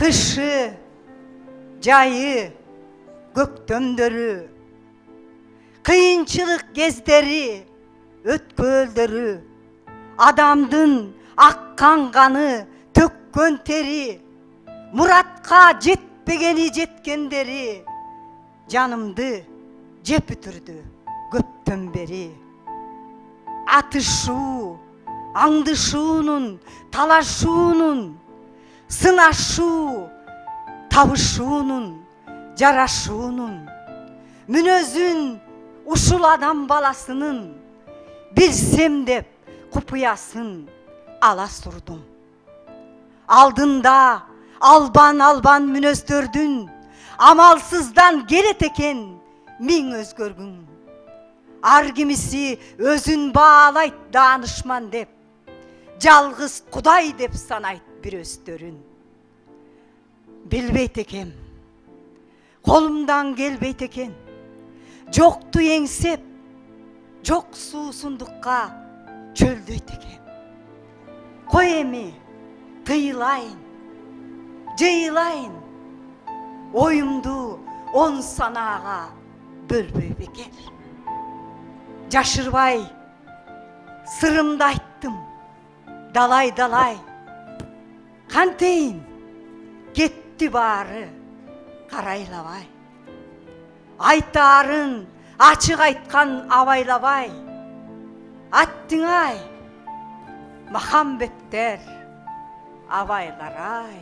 Kışı, jayı, göktömdörü, kıyınçılık gezderi, ötkölдөрү, adamdın akkan kanı, tökkön teri, muratка жетпегени жеткендери, canımdı jep ütürdü köptön beri. Atışуу, аңдышуунун, талашуунун, сынашуу, табышуунун, жарашуунун, мүнөзүн ушул адам баласынын билсем деп купуясын ала сурдум. Алдында албан мүнөздөрдүн амалсыздан келет экен миң өзгөргүң. Ар кимиси өзүн баалайт даанышман деп, жалгыз Кудай деп санайт бир өздөрүн. Билбейт экем, колумдан келбейт экен, жокту эңсеп, жок суусундукка чөлдөйт экем. Кой эми тыйылайын, жыйылайын, оюмду 10 санаага бөлбөй бекер. Жашырбай сырымды айттым, далай, кантейин кетти баары карайлабай. Айтаарын ачык айткан абайлабай, аттыңай махамбеттер абайлар ай.